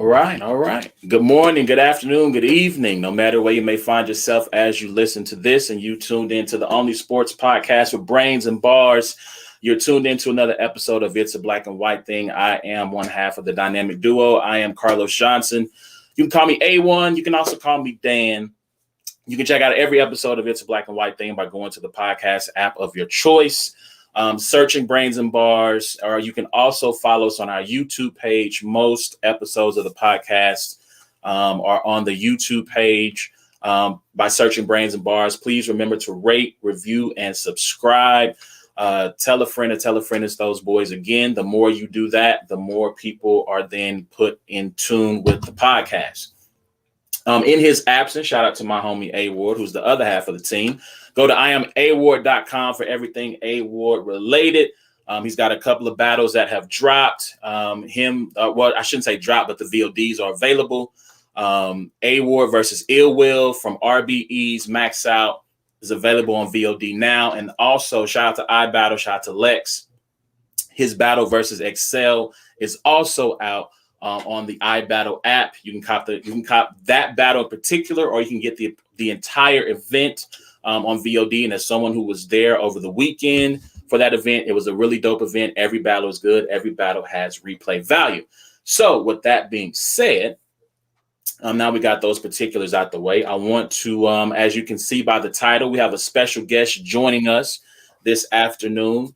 All right. All right. Good morning, good afternoon, good evening, no matter where you may find yourself as you listen to this and you tuned into the only sports podcast with brains and bars. You're tuned into another episode of It's a Black and White Thing. I am one half of the dynamic duo. I am Carlos Johnson. You can call me A1. You can also call me Dan. You can check out every episode of It's a Black and White Thing by going to the podcast app of your choice. Searching Brains and Bars, or you can also follow us on our YouTube page. Most episodes of the podcast are on the YouTube page by searching Brains and Bars. Please remember to rate, review, and subscribe. Tell a friend it's those boys. Again, the more you do that, the more people are then put in tune with the podcast. In his absence, shout out to my homie Haywood, who's the other half of the team. Go to IMAward.com for everything Haywood related. He's got a couple of battles that have dropped. I shouldn't say dropped, but the VODs are available. Haywood versus Ill Will from RBE's Max Out is available on VOD now. And also shout out to iBattle, shout out to Lex. His battle versus Excel is also out on the iBattle app. You can cop that battle in particular, or you can get the entire event on VOD. And as someone who was there over the weekend for that event, it was a really dope event. Every battle is good. Every battle has replay value. So with that being said, now we got those particulars out the way. I want to, as you can see by the title, we have a special guest joining us this afternoon.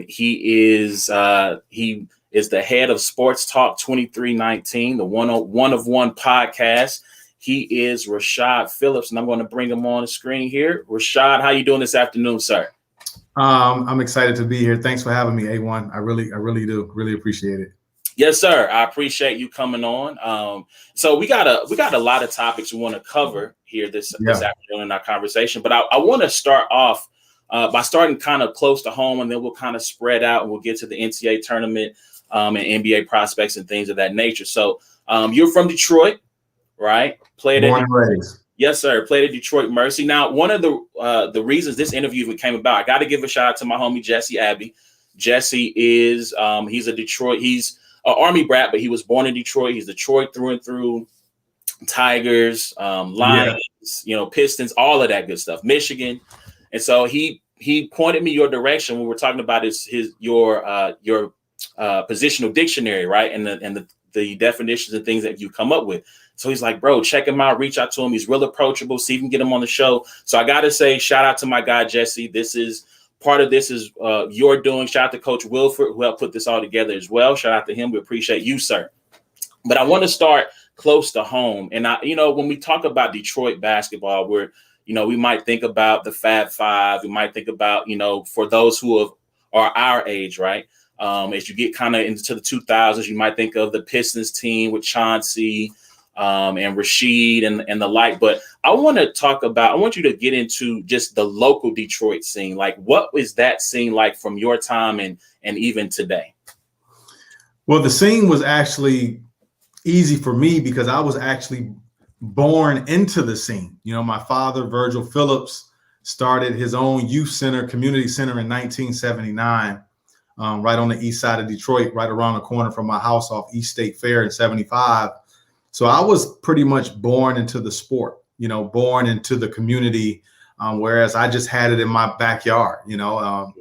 He is the head of Sports Talk 2319, the one of one podcast. He is Rashad Phillips, and I'm going to bring him on the screen here. Rashad, how you doing this afternoon, sir? I'm excited to be here. Thanks for having me, A1. I really do. Really appreciate it. Yes, sir. I appreciate you coming on. So we got a lot of topics we want to cover here this afternoon in our conversation. But I want to start off by starting kind of close to home, and then we'll kind of spread out and we'll get to the NCAA tournament and NBA prospects and things of that nature. So you're from Detroit, right? Played at Yes, sir. Played at Detroit Mercy. Now, one of the reasons this interview came about, I got to give a shout out to my homie Jesse Abbey. Jesse is he's a Detroit. He's an Army brat, but he was born in Detroit. He's Detroit through and through. Tigers, Lions, Pistons, all of that good stuff. Michigan, and so he pointed me your direction when we were talking about your positional dictionary, right? And the definitions and things that you come up with. So he's like, bro, check him out, reach out to him. He's real approachable. See if you can get him on the show. So I got to say, shout out to my guy, Jesse. Part of this is your doing. Shout out to Coach Wilford, who helped put this all together as well. Shout out to him. We appreciate you, sir. But I want to start close to home. And when we talk about Detroit basketball, we might think about the Fab Five. We might think about, for those who are our age, right? As you get kind of into the 2000s, you might think of the Pistons team with Chauncey and Rashid and the like. But I want you to get into just the local Detroit scene. Like, what is that scene like from your time and even today? Well, the scene was actually easy for me because I was actually born into the scene. My father, Virgil Phillips, started his own youth center, community center in 1979. Right on the east side of Detroit, right around the corner from my house off East State Fair in 75. So I was pretty much born into the sport, born into the community, whereas I just had it in my backyard, the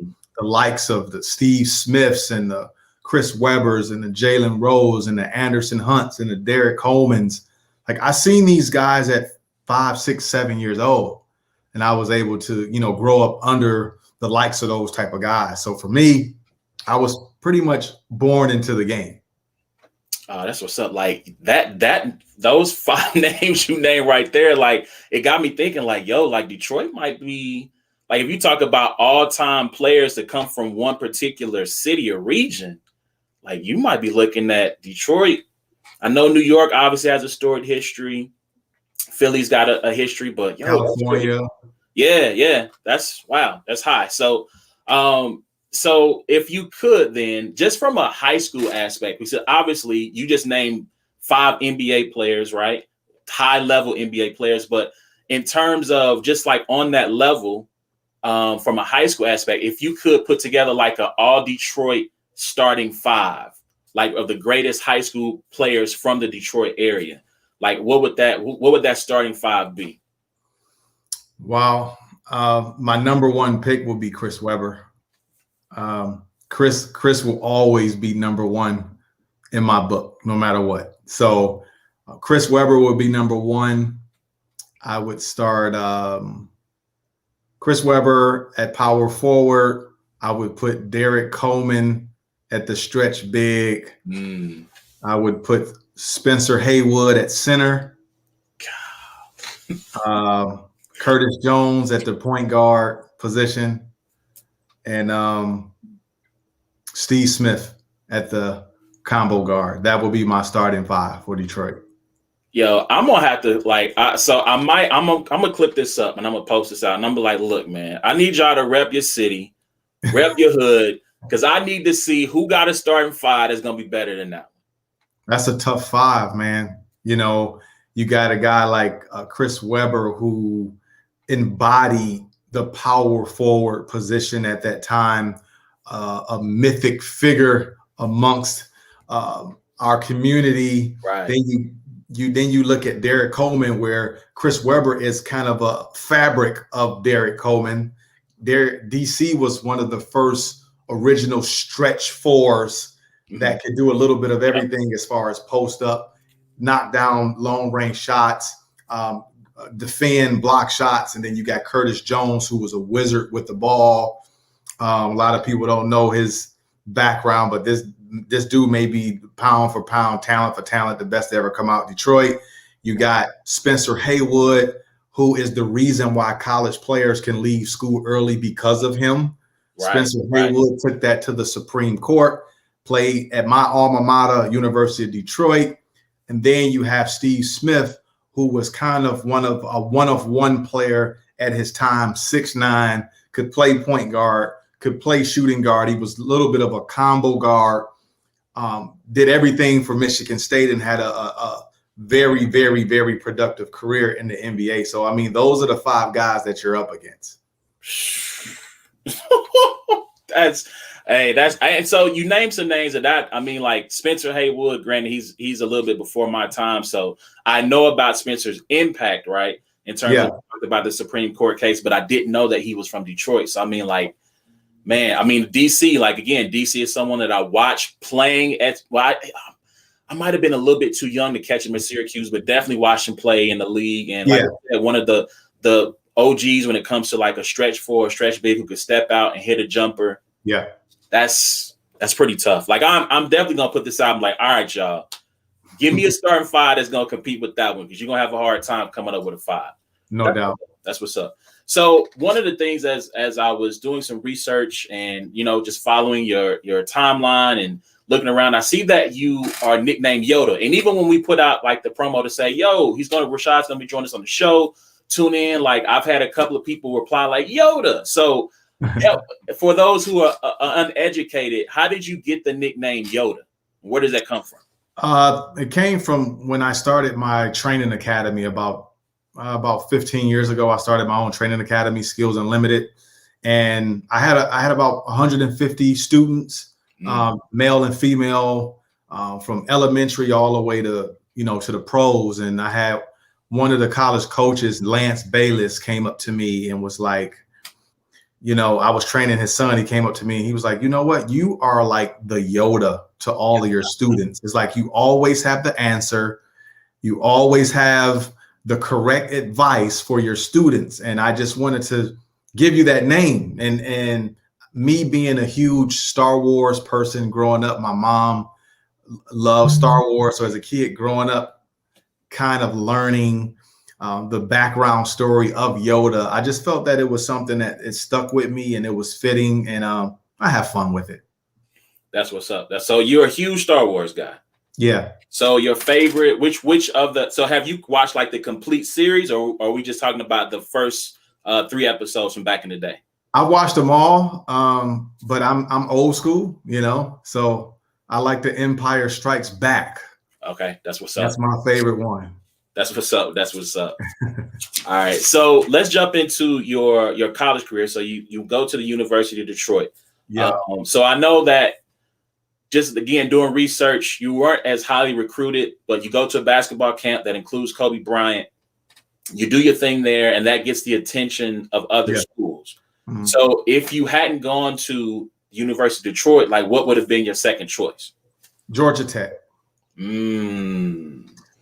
likes of the Steve Smiths and the Chris Webbers and the Jalen Rose and the Anderson Hunts and the Derek Colemans. Like, I seen these guys at 5, 6, 7 years old, and I was able to, grow up under the likes of those type of guys. So for me, I was pretty much born into the game. That's what's up. Like those 5 names you named right there, like, it got me thinking, like, like Detroit might be, like, if you talk about all-time players that come from one particular city or region, like, you might be looking at Detroit. I know New York obviously has a storied history. Philly's got a history, but California. Yeah. That's high. So, so if you could then, just from a high school aspect, because obviously you just named 5 NBA players, right? High level NBA players. But in terms of just like on that level, from a high school aspect, if you could put together like an all Detroit starting 5, like of the greatest high school players from the Detroit area, like what would that starting five be? Wow. My number one pick will be Chris Webber. Chris will always be number one in my book, no matter what. So Chris Webber will be number one. I would start Chris Webber at power forward. I would put Derek Coleman at the stretch big. I would put Spencer Haywood at center. Curtis Jones at the point guard position. And Steve Smith at the combo guard. That will be my starting five for Detroit. Yo, I'm gonna have to I'm gonna clip this up and I'm gonna post this out and I'm gonna be like, look, man, I need y'all to rep your city, rep your hood, because I need to see who got a starting five that's gonna be better than that. That's a tough five, man. You know, you got a guy like Chris Webber who embodied the power forward position at that time, a mythic figure amongst our community. Right. Then you look at Derek Coleman, where Chris Webber is kind of a fabric of Derek Coleman. DC was one of the first original stretch fours that could do a little bit of everything as far as post up, knock down long range shots, defend block shots. And then you got Curtis Jones, who was a wizard with the ball. A lot of people don't know his background, but this dude may be pound for pound, talent for talent, the best to ever come out of Detroit. You got Spencer Haywood, who is the reason why college players can leave school early because of him. Right, Spencer Haywood took that to the Supreme Court, played at my alma mater, University of Detroit. And then you have Steve Smith, who was kind of one of one player at his time, 6'9", could play point guard, could play shooting guard. He was a little bit of a combo guard. Did everything for Michigan State and had a very, very, very productive career in the NBA. So, I mean, those are the five guys that you're up against. So you named some names of that. I mean, like Spencer Haywood, granted, he's a little bit before my time. So I know about Spencer's impact, right? In terms of about the Supreme Court case, but I didn't know that he was from Detroit. So, I mean, like, man, I mean, DC, like, again, DC is someone that I watched playing I might have been a little bit too young to catch him at Syracuse, but definitely watched him play in the league. And like I said, one of the OGs when it comes to like a stretch four, stretch big who could step out and hit a jumper. Yeah. That's pretty tough. Like, I'm definitely going to put this out. I'm like, all right, y'all, give me a starting five that's going to compete with that one, because you're going to have a hard time coming up with a five. No doubt. That's what's up. So one of the things as I was doing some research and, you know, just following your timeline and looking around, I see that you are nicknamed Yoda. And even when we put out like the promo to say, yo, Rashad's going to be joining us on the show, tune in. Like, I've had a couple of people reply like Yoda. So for those who are uneducated, how did you get the nickname Yoda? Where does that come from? It came from when I started my training academy about 15 years ago. I started my own training academy, Skills Unlimited, and I had about 150 students, male and female, from elementary all the way to the pros. And I had one of the college coaches, Lance Bayless, came up to me and was like, I was training his son. He came up to me and he was like, you know what? You are like the Yoda to all of your students. It's like you always have the answer. You always have the correct advice for your students. And I just wanted to give you that name. And me being a huge Star Wars person growing up, my mom loved Star Wars. So as a kid growing up, kind of learning the background story of Yoda, I just felt that it was something that it stuck with me and it was fitting, and I have fun with it. That's what's up. So you're a huge Star Wars guy. Yeah. So your favorite, so have you watched like the complete series, or are we just talking about the first 3 episodes from back in the day? I watched them all, but I'm old school, so I like the Empire Strikes Back. Okay, that's what's up. That's my favorite one. That's what's up. All right, so let's jump into your college career. So you go to the University of Detroit. Yeah. So I know that just again doing research, you weren't as highly recruited, but you go to a basketball camp that includes Kobe Bryant. You do your thing there, and that gets the attention of other schools. Mm-hmm. So if you hadn't gone to University of Detroit, like what would have been your second choice? Georgia Tech.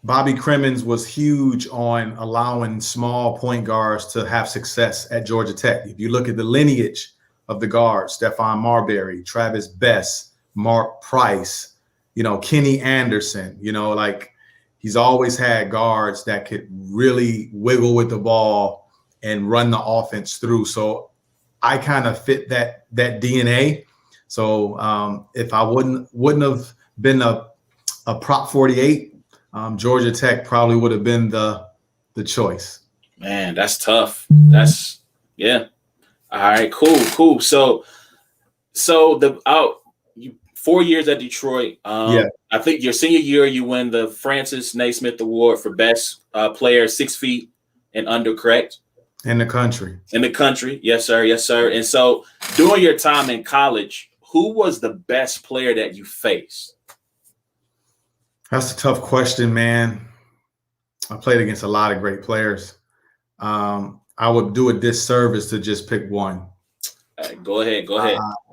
Bobby Crimmins was huge on allowing small point guards to have success at Georgia Tech. If you look at the lineage of the guards, Stephon Marbury, Travis Best, Mark Price, Kenny Anderson, like he's always had guards that could really wiggle with the ball and run the offense through. So I kind of fit that DNA. So if I wouldn't have been a Prop 48, Georgia Tech probably would have been the choice. Man, that's tough. That's yeah. All right, cool. So 4 years at Detroit. I think your senior year, you win the Francis Naismith Award for best player 6 feet and under, correct? In the country. Yes, sir. And so during your time in college, who was the best player that you faced? That's a tough question, man. I played against a lot of great players. I would do a disservice to just pick one. Go ahead.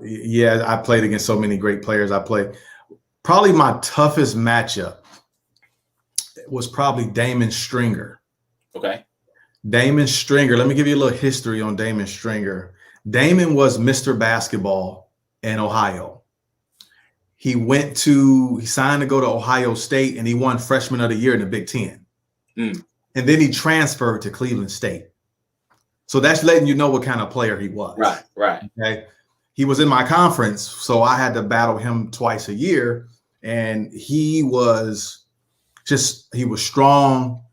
Yeah, I played against so many great players. Probably my toughest matchup was probably Damon Stringer. Okay. Damon Stringer. Let me give you a little history on Damon Stringer. Damon was Mr. Basketball in Ohio. He signed to go to Ohio State, and he won Freshman of the Year in the Big Ten. And then he transferred to Cleveland State. So that's letting you know what kind of player he was. Right. Okay. He was in my conference, so I had to battle him twice a year. And he was strong.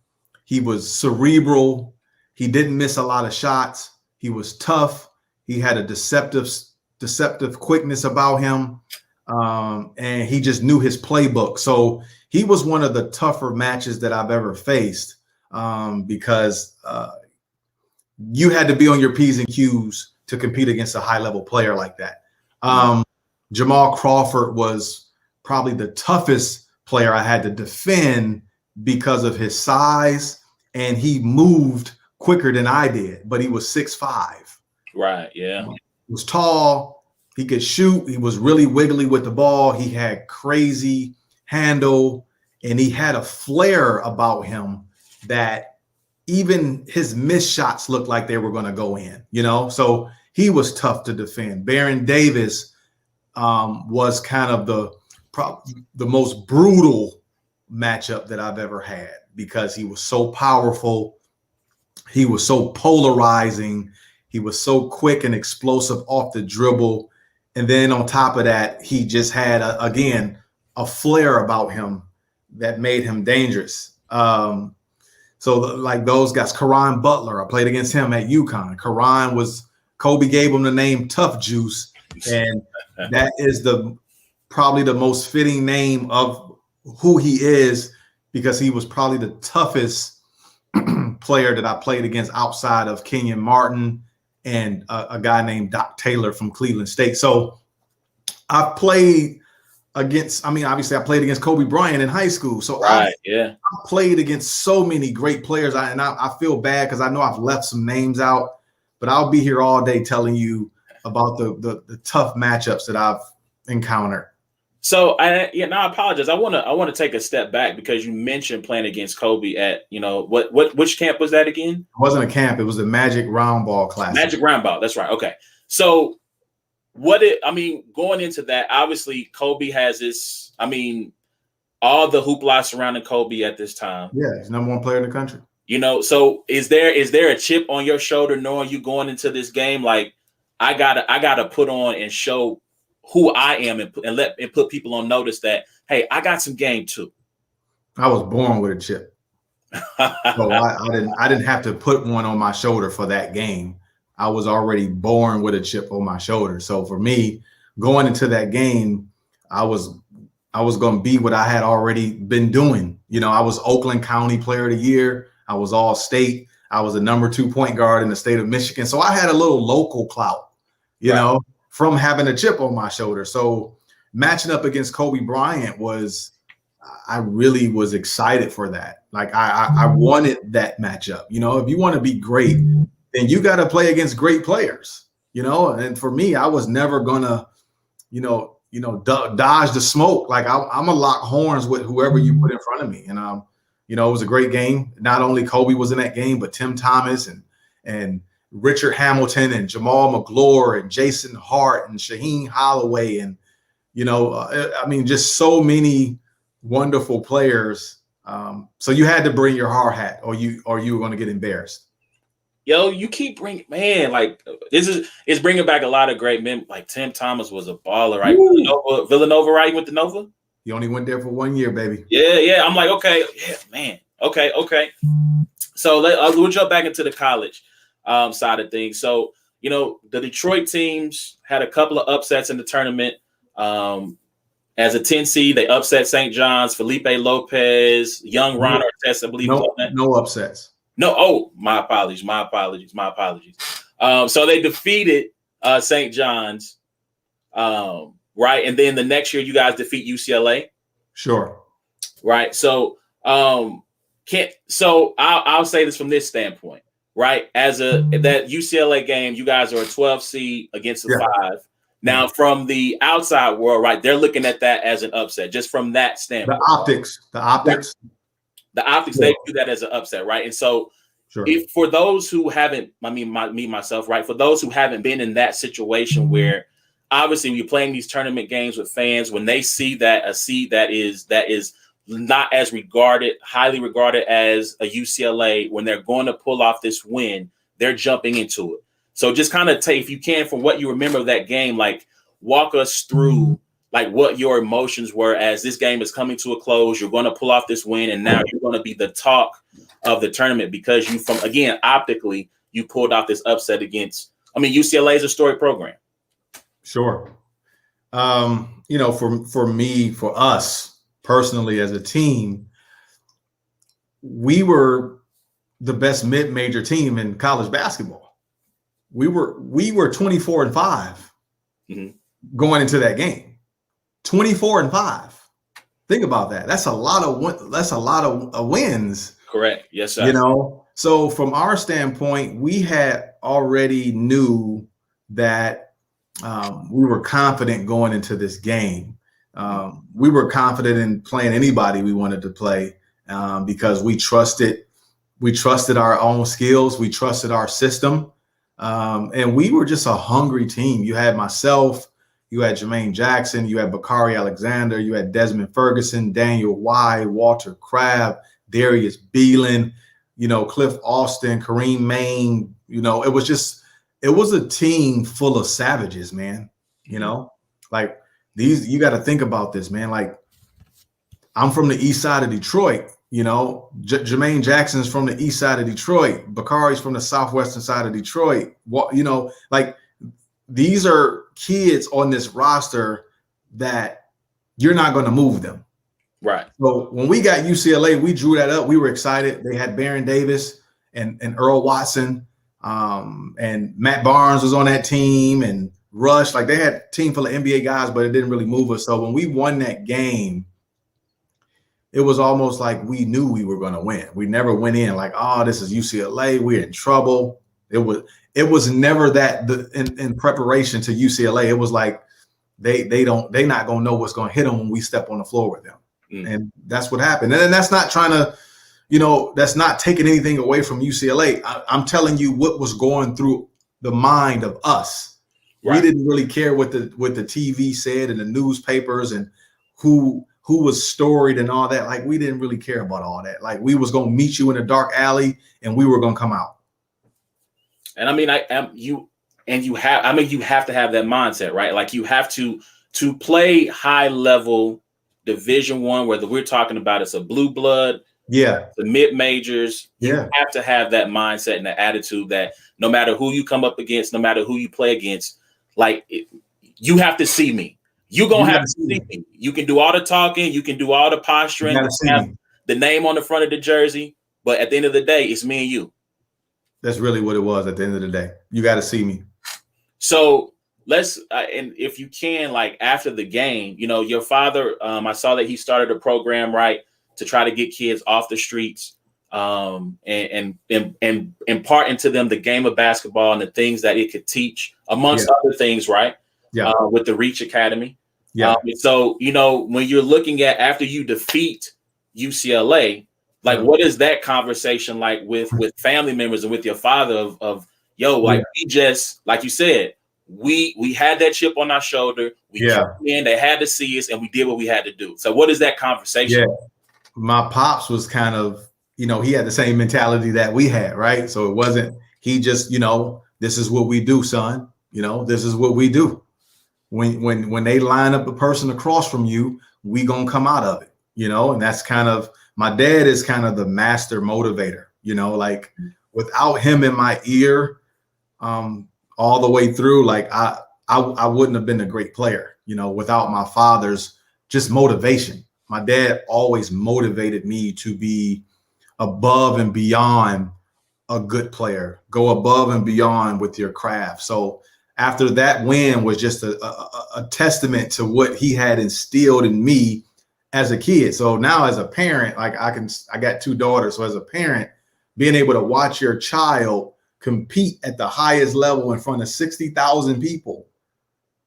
He was cerebral. He didn't miss a lot of shots. He was tough. He had a deceptive quickness about him. And he just knew his playbook. So he was one of the tougher matches that I've ever faced because you had to be on your P's and Q's to compete against a high-level player like that. Jamal Crawford was probably the toughest player I had to defend because of his size, and he moved quicker than I did, but he was 6'5". Right, yeah. He was tall. He could shoot. He was really wiggly with the ball. He had crazy handle, and he had a flair about him that even his missed shots looked like they were going to go in, So he was tough to defend. Baron Davis was kind of the most brutal matchup that I've ever had because he was so powerful. He was so polarizing. He was so quick and explosive off the dribble. And then on top of that, he just had, a flair about him that made him dangerous. So like those guys, Caron Butler, I played against him at UConn. Kobe gave him the name Tough Juice. And that is probably the most fitting name of who he is because he was probably the toughest player that I played against outside of Kenyon Martin and a guy named Doc Taylor from Cleveland State. So I played against, obviously I played against Kobe Bryant in high school. So I played against so many great players. I feel bad because I know I've left some names out, but I'll be here all day telling you about the tough matchups that I've encountered. So I apologize. I want to take a step back because you mentioned playing against Kobe at, which camp was that again? It wasn't a camp. It was the Magic Round Ball Classic. Magic Round Ball. That's right. Okay. So going into that, obviously Kobe has this, all the hoopla surrounding Kobe at this time. Yeah. He's number one player in the country. So is there a chip on your shoulder knowing you going into this game? Like I gotta put on and show who I am and put people on notice that, hey, I got some game too. I was born with a chip. So I didn't have to put one on my shoulder for that game. I was already born with a chip on my shoulder. So for me, going into that game, I was going to be what I had already been doing. I was Oakland County Player of the Year. I was all state. I was the number 2 point guard in the state of Michigan. So I had a little local clout, from having a chip on my shoulder. So matching up against Kobe Bryant I really was excited for that. Like I wanted that matchup. You know, if you want to be great, then you got to play against great players. You know, and for me, I was never gonna, dodge the smoke. Like I'm a lock horns with whoever you put in front of me. And it was a great game. Not only Kobe was in that game, but Tim Thomas and Richard Hamilton and Jamal McGlure and Jason Hart and Shaheen Holloway and just so many wonderful players. So you had to bring your hard hat, or you were going to get embarrassed. Yo, you keep bringing, man, like it's bringing back a lot of great men. Like Tim Thomas was a baller, right? Villanova, right? You went to Nova? He only went there for 1 year, baby. Yeah. I'm like, okay, yeah, man. Okay. So we'll jump back into the college side of things. So, the Detroit teams had a couple of upsets in the tournament. As a 10 seed, they upset St. John's, Felipe Lopez, young Ron Artest, I believe. No upsets. No. Oh, my apologies. So they defeated St. John's, right? And then the next year, you guys defeat UCLA. Sure. Right. So I'll say this from this standpoint, right? That UCLA game, you guys are a 12 seed against a 5. Now, from the outside world, right, they're looking at that as an upset, just from that standpoint. The optics. They do that as an upset, right? And so, if for those who haven't, me myself, right, for those who haven't been in that situation where, obviously, when you're playing these tournament games with fans, when they see that a seed that is not as highly regarded as a UCLA, when they're going to pull off this win, they're jumping into it. So just kind of take, if you can, from what you remember of that game, like walk us through like what your emotions were as this game is coming to a close. You're going to pull off this win, and now you're going to be the talk of the tournament because optically, you pulled off this upset against. UCLA is a storied program. Sure. For me, for us personally as a team, we were the best mid-major team in college basketball. We were 24-5 going into that game. 24-5. Think about that. That's a lot of wins. Correct. Yes, sir. So from our standpoint, we had already knew that we were confident going into this game. We were confident in playing anybody we wanted to play because we trusted our own skills. We trusted our system. And we were just a hungry team. You had myself, you had Jermaine Jackson, you had Bakari Alexander, you had Desmond Ferguson, Daniel Y, Walter Crabb, Darius Beelan, Cliff Austin, Kareem Maine. It was a team full of savages, man. Like these, you got to think about this, man. Like I'm from the east side of Detroit. Jermaine Jackson's from the east side of Detroit. Bakari's from the southwestern side of Detroit. Like these are kids on this roster that you're not going to move them. Right. So when we got UCLA, we drew that up. We were excited. They had Baron Davis and Earl Watson, and Matt Barnes was on that team, and Rush. Like they had a team full of NBA guys, but it didn't really move us. So when we won that game, it was almost like we knew we were going to win. We never went in like, oh, this is UCLA. We're in trouble. It was never that in preparation to UCLA. It was like they not going to know what's going to hit them when we step on the floor with them. And that's what happened. And that's not trying to, that's not taking anything away from UCLA. I'm telling you what was going through the mind of us. Right. We didn't really care what the TV said and the newspapers and who was storied and all that. Like we didn't really care about all that. Like we was going to meet you in a dark alley and we were going to come out. And you have to have that mindset, right? Like you have to play high level Division I, whether we're talking about it's a blue blood, the mid majors, you have to have that mindset and the attitude that no matter who you come up against, no matter who you play against, you have to see me. You're going to have to see me. You can do all the talking. You can do all the posturing. Have the name on the front of the jersey. But at the end of the day, it's me and you. That's really what it was at the end of the day. You got to see me. So let's and if you can, like after the game, you know, your father, I saw that he started a program, right, to try to get kids off the streets, and impart into them the game of basketball and the things that it could teach, amongst other things, right? Yeah. With the Reach Academy. Yeah. So, you know, when you're looking at after you defeat UCLA, like what is that conversation like with family members and with your father of yo, like we just, like you said, we had that chip on our shoulder. We came in, they had to see us, and we did what we had to do. So what is that conversation? Yeah. My pops was kind of, you know, he had the same mentality that we had, right? So it wasn't, he just, you know, this is what we do, son. You know, this is what we do. When they line up a person across from you, we gonna come out of it, you know. And that's kind of, my dad is kind of the master motivator, you know, like without him in my ear all the way through, like I wouldn't have been a great player, you know, without my father's just motivation. My dad always motivated me to be above and beyond a good player, go above and beyond with your craft. So after that win was just a testament to what he had instilled in me as a kid. So now as a parent, like I got 2 daughters. So as a parent, being able to watch your child compete at the highest level in front of 60,000 people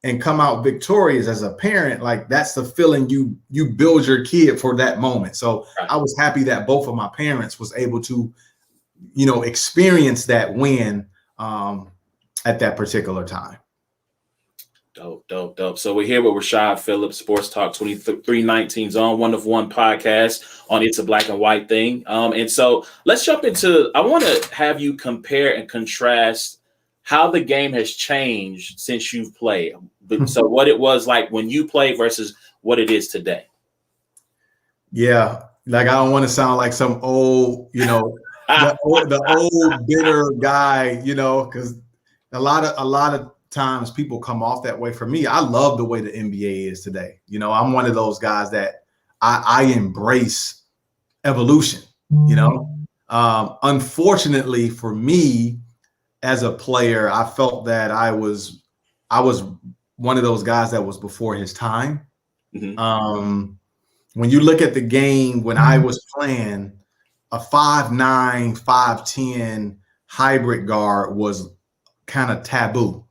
and come out victorious as a parent, like that's the feeling you build your kid for that moment. So I was happy that both of my parents was able to, you know, experience that win at that particular time. Dope. So we're here with Rashad Phillips, Sports Talk 2319's on One of One podcast on It's a Black and White Thing. And so let's jump into, I want to have you compare and contrast how the game has changed since you've played. So what it was like when you played versus what it is today. Yeah. Like, I don't want to sound like some old, you know, the old bitter guy, you know, because a lot of times people come off that way. For me, I love the way the NBA is today. You know, I'm one of those guys that I embrace evolution, you know. Unfortunately for me as a player, I felt that I was one of those guys that was before his time. Mm-hmm. When you look at the game, when I was playing, a 5'9", 5'10" hybrid guard was kind of taboo.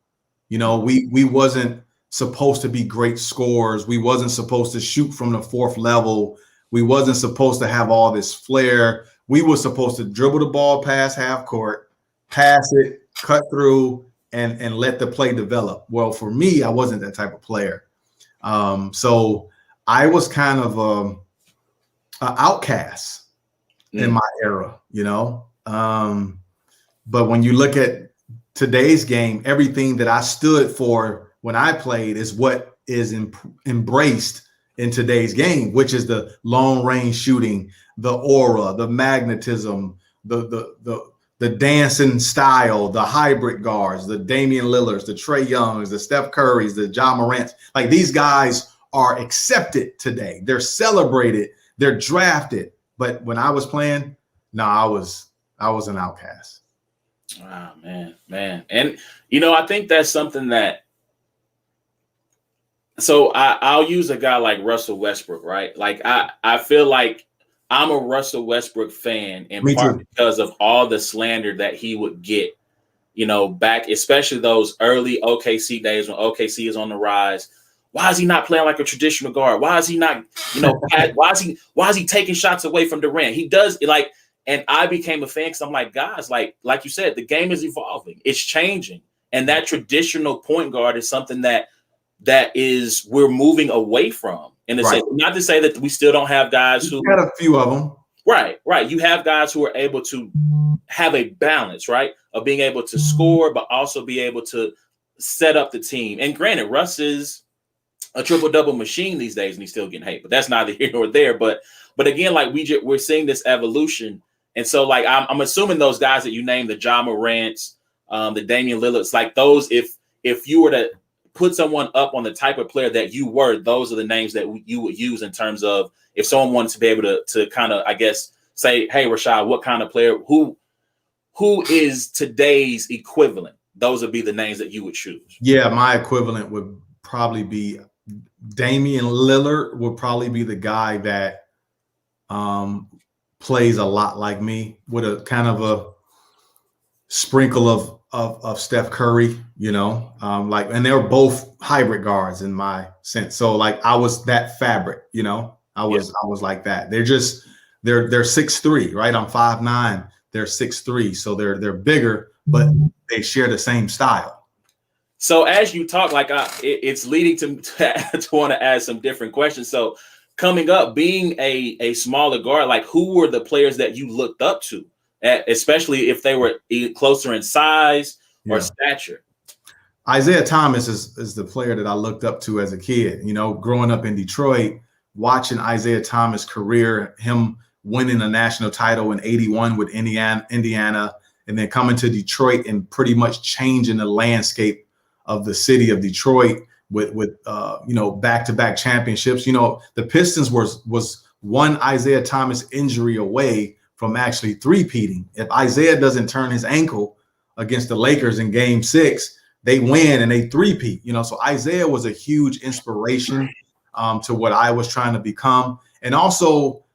You know, we wasn't supposed to be great scorers. We wasn't supposed to shoot from the 4th level. We wasn't supposed to have all this flair. We were supposed to dribble the ball past half court, pass it, cut through, and let the play develop. Well, for me, I wasn't that type of player. So I was kind of an outcast in my era, you know. But when you look at today's game, everything that I stood for when I played is what is embraced in today's game, which is the long range shooting, the aura, the magnetism, the dancing style, the hybrid guards, the Damian Lillards, the Trae Youngs, the Steph Currys, the Ja Morants. Like, these guys are accepted today. They're celebrated. They're drafted. But when I was playing, no, I was an outcast. Wow, man. And, you know, I think that's something that, so I'll use a guy like Russell Westbrook, right? Like, I feel like I'm a Russell Westbrook fan in part because of all the slander that he would get, you know, back, especially those early OKC days when OKC is on the rise. Why is he not playing like a traditional guard? Why is he not, you know, why is he taking shots away from Durant? He does, like, and I became a fan because I'm like, guys, like you said, the game is evolving. It's changing. And that traditional point guard is something that we're moving away from. In a sense, not to say that we still don't have guys who got a few of them. Right. You have guys who are able to have a balance, right, of being able to score, but also be able to set up the team. And granted, Russ is a triple-double machine these days, and he's still getting hate, but that's neither here nor there. But again, like we're seeing this evolution. And so, like, I'm assuming those guys that you named, the Ja Morants, the Damian Lillards, like those, if you were to put someone up on the type of player that you were, those are the names that you would use in terms of if someone wanted to be able to kind of, I guess, say, hey, Rashad, what kind of player, who is today's equivalent? those would be the names that you would choose. Yeah, my equivalent would probably be Damian Lillard would probably be the guy that plays a lot like me, with a kind of a sprinkle of Steph Curry, like, and they're both hybrid guards in my sense. So like I was that fabric, I was like that. They're 6'3", right? I'm 5'9", they're 6'3", so they're bigger, but they share the same style. So as you talk, like it's leading to want to ask some different questions. So coming up, being a smaller guard, like who were the players that you looked up to, especially if they were closer in size or stature? Isaiah Thomas is the player that I looked up to as a kid. Growing up in Detroit, watching Isaiah Thomas' career, him winning a national title in '81 with Indiana, and then coming to Detroit and pretty much changing the landscape of the city of Detroit with back-to-back championships. The Pistons was one Isaiah Thomas injury away from actually three-peating. If Isaiah doesn't turn his ankle against the Lakers in Game 6, they win and they three-peat. So Isaiah was a huge inspiration to what I was trying to become. And also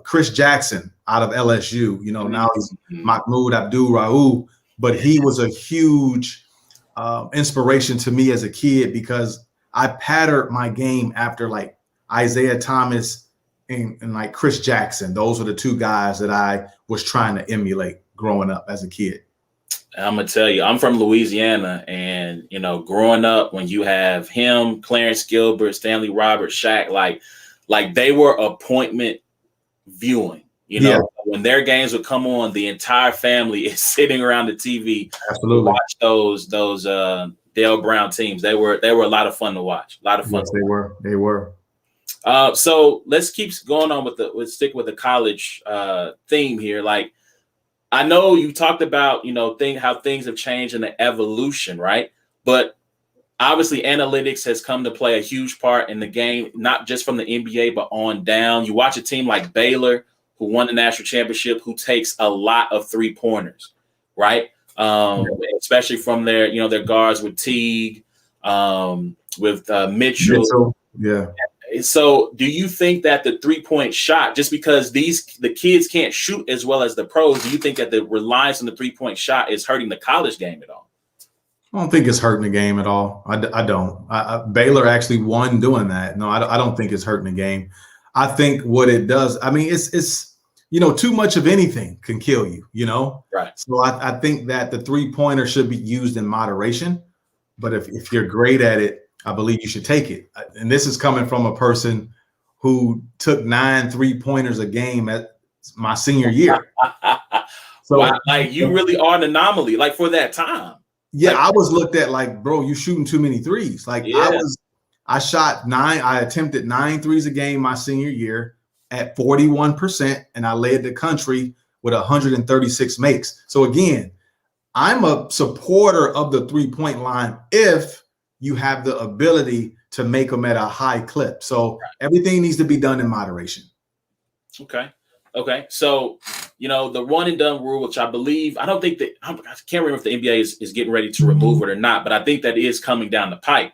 Chris Jackson out of LSU. Now he's Mahmoud Abdul-Rauf, but he was a huge inspiration to me as a kid, because I patterned my game after like Isaiah Thomas and like Chris Jackson. Those were the two guys that I was trying to emulate growing up as a kid. I'm gonna tell you, I'm from Louisiana, and growing up, when you have him, Clarence Gilbert, Stanley Roberts, Shaq, like they were appointment viewing. When their games would come on, the entire family is sitting around the TV. Absolutely. To watch those Dale Brown teams. They were a lot of fun to watch. A lot of fun. Yes, they were. So let's keep going on let's stick with the college theme here. Like, I know you talked about, how things have changed in the evolution, right? But obviously analytics has come to play a huge part in the game, not just from the NBA, but on down. You watch a team like Baylor, who won the national championship, who takes a lot of three-pointers, right? Especially from their guards with Teague, with Mitchell. Yeah. So do you think that the three-point shot, just because the kids can't shoot as well as the pros, do you think that the reliance on the three-point shot is hurting the college game at all? I don't think it's hurting the game at all. I don't. Baylor actually won doing that. No, I don't think it's hurting the game. I think what it does, I mean, it's too much of anything can kill you, Right. So I think that the three-pointer should be used in moderation. But if you're great at it, I believe you should take it. And this is coming from a person who took 9 3-pointers a game at my senior year. So wow, like you really are an anomaly, like for that time. Yeah, I was looked at like, bro, you shooting too many threes. Like I attempted 9 threes a game my senior year at 41%, and I led the country with 136 makes. So again, I'm a supporter of the 3-point line if you have the ability to make them at a high clip. So everything needs to be done in moderation. Okay. So, the one and done rule, which I can't remember if the NBA is getting ready to remove it or not, but I think that is coming down the pipe.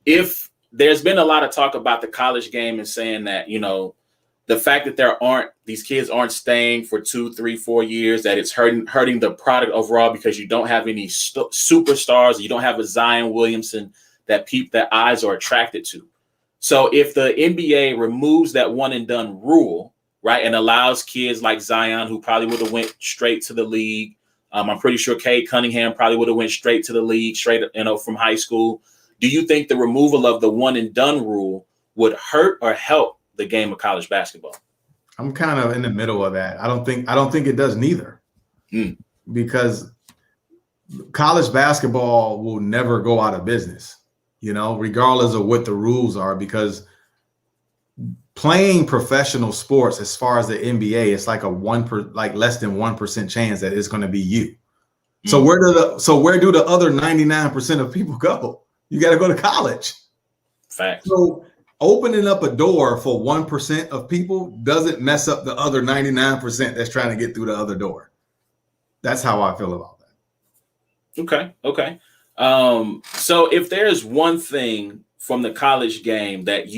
If there's been a lot of talk about the college game and saying that, the fact that these kids aren't staying for 2, 3, 4 years, that it's hurting the product overall, because you don't have any superstars. You don't have a Zion Williamson that eyes are attracted to. So if the NBA removes that one and done rule, right, and allows kids like Zion, who probably would have went straight to the league. I'm pretty sure Cade Cunningham probably would have went straight to the league, straight, from high school. Do you think the removal of the one and done rule would hurt or help the game of college basketball? I'm kind of in the middle of that. I don't think it does neither, because college basketball will never go out of business, regardless of what the rules are, because playing professional sports, as far as the NBA, it's like less than 1% chance that it's going to be you. So where do the other 99% of people go? You got to go to college. Facts. So opening up a door for 1% of people doesn't mess up the other 99% that's trying to get through the other door. That's how I feel about that. Okay. Okay. So if there's one thing from the college game that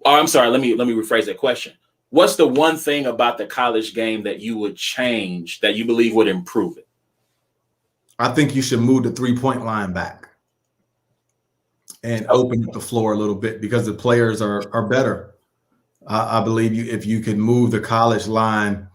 I'm sorry, let me rephrase that question. What's the one thing about the college game that you would change that you believe would improve it? I think you should move the 3-point line back and Oh, open up the floor a little bit because the players are better. I believe if you could move the college line,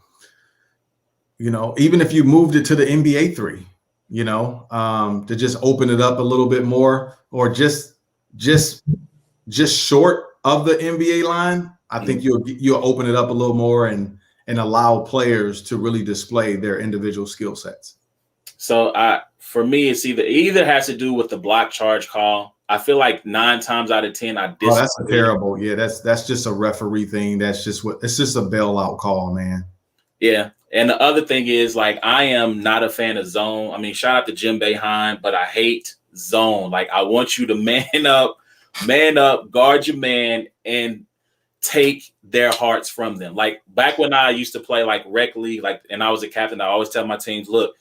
even if you moved it to the NBA three, to just open it up a little bit more, or just short of the NBA line, I think you'll open it up a little more and allow players to really display their individual skill sets. So for me, it's either has to do with the block charge call. I feel like 9 times out of 10, I disagree. Oh, that's a terrible. Yeah, that's just a referee thing. It's just a bailout call, man. Yeah. And the other thing is, like, I am not a fan of zone. I mean, shout out to Jim Boeheim, but I hate zone. Like, I want you to man up, guard your man, and take their hearts from them. Like, back when I used to play like rec league, and I was a captain, I always tell my teams, look,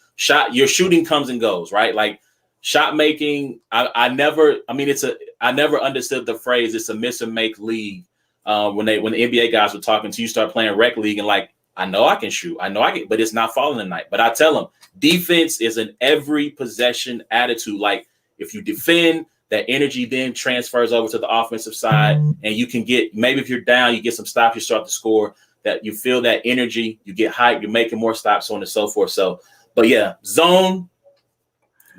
your shooting comes and goes, right? Like, shot making, I never understood the phrase, it's a miss and make league. When the NBA guys were talking to you, start playing rec league, and like, I know I can shoot, but it's not falling tonight. But I tell them, defense is an every possession attitude. Like, if you defend, that energy then transfers over to the offensive side, and you can get, maybe if you're down, you get some stops, you start to score, that you feel that energy, you get hype, you're making more stops, so on and so forth. So, but yeah, zone,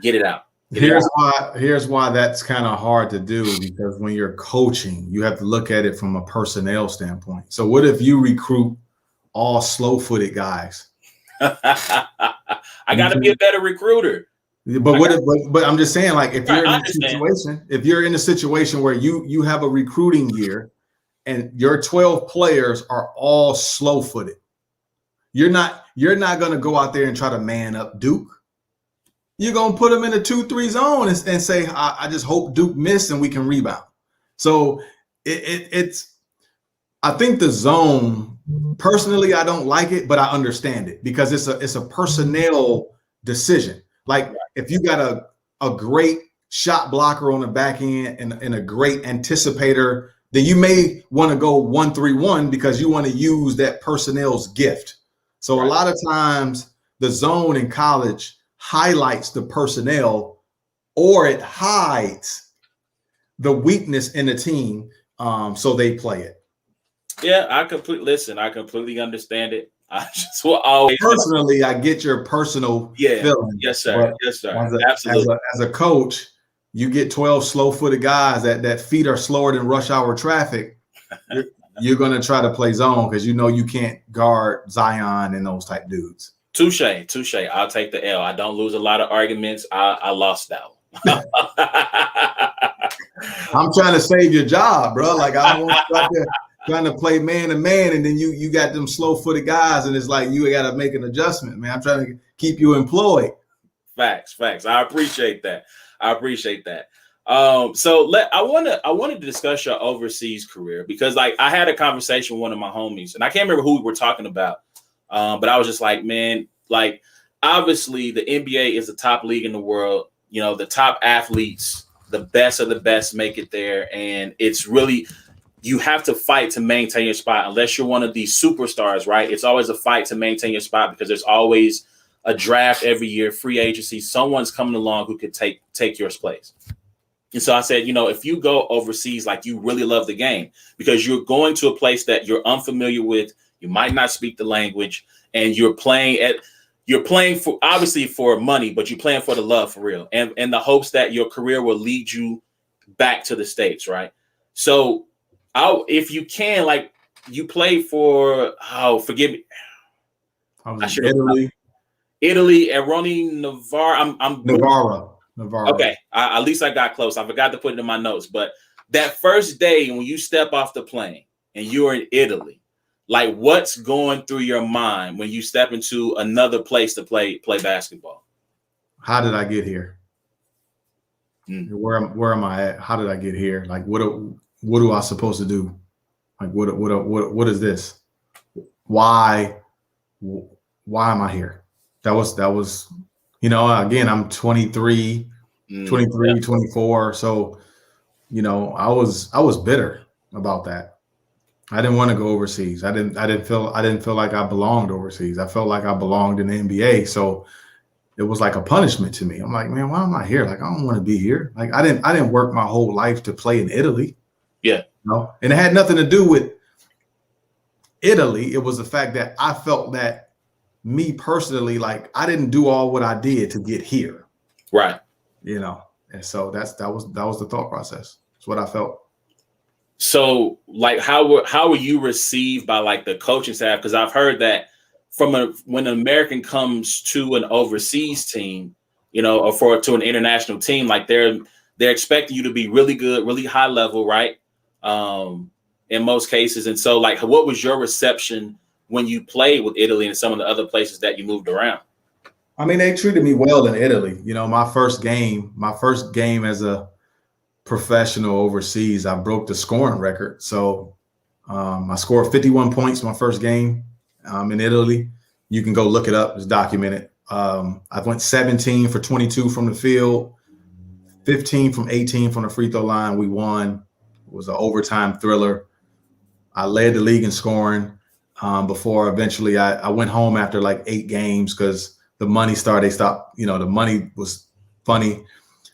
get it out. Here's why that's kind of hard to do, because when you're coaching, you have to look at it from a personnel standpoint. So what if you recruit all slow-footed guys? I got to be a better recruiter. But I'm just saying, like, if you're in a situation where you have a recruiting year and your 12 players are all slow-footed, you're not going to go out there and try to man up Duke. You're going to put them in a 2-3 zone and say, I just hope Duke miss and we can rebound. So I think the zone, personally, I don't like it, but I understand it because it's a personnel decision. Like, if you got a great shot blocker on the back end and a great anticipator, then you may want to go 1-3-1 because you want to use that personnel's gift. So a lot of times the zone in college highlights the personnel, or it hides the weakness in the team, so they play it. Yeah, I completely understand it. I just will always personally, I get your personal feeling. Yes, sir. Yes, sir. Absolutely. As a coach, you get 12 slow-footed guys that feet are slower than rush hour traffic. You're going to try to play zone because you can't guard Zion and those type dudes. Touche. I'll take the L. I don't lose a lot of arguments. I lost that one. I'm trying to save your job, bro. Like, I don't want you out there trying to play man to man, and then you got them slow-footed guys, and it's like you got to make an adjustment, man. I'm trying to keep you employed. Facts. I appreciate that. So I wanted to discuss your overseas career, because like I had a conversation with one of my homies, and I can't remember who we were talking about, but I was just like, man, like, obviously the NBA is the top league in the world. You know, the top athletes, the best of the best make it there, and it's really, you have to fight to maintain your spot unless you're one of these superstars, right? It's always a fight to maintain your spot because there's always a draft every year, free agency, someone's coming along who could take your place. And so I said, if you go overseas, like, you really love the game because you're going to a place that you're unfamiliar with, you might not speak the language, and you're playing for, obviously, for money, but you're playing for the love, for real, and the hopes that your career will lead you back to the States, right? So if you can, like, you play for, forgive me, Italy, Eroni Navarro. Navarro. Okay, at least I got close. I forgot to put it in my notes. But that first day when you step off the plane and you're in Italy, like, what's going through your mind when you step into another place to play basketball? How did I get here? Where am I at? How did I get here? Like, what do I supposed to do? Like, what is this? Why am I here? That was You know, again, I'm 23, Yeah. 24. So, you know, I was bitter about that. I didn't want to go overseas. I didn't feel like I belonged overseas. I felt like I belonged in the NBA. So it was like a punishment to me. I'm like, man, why am I here? Like, I don't want to be here. Like, I didn't work my whole life to play in Italy. Yeah. You know? And it had nothing to do with Italy. It was the fact that I felt that me personally, like I didn't do all what I did to get here. Right. You know. And so that was the thought process. It's what I felt. So, like, how were you received by like the coaching staff? Because I've heard that when an American comes to an overseas team, you know, or to an international team, like they're expecting you to be really good, really high level, right? In most cases, and so like, what was your reception when you played with Italy and some of the other places that you moved around? I mean, they treated me well in Italy. You know, my first game as a professional overseas, I broke the scoring record. So I scored 51 points my first game in Italy. You can go look it up. It's documented. I went 17 for 22 from the field, 15 from 18 from the free throw line. We won. It was an overtime thriller. I led the league in scoring before eventually I went home after like 8 games because the money started. They stopped. You know, the money was funny.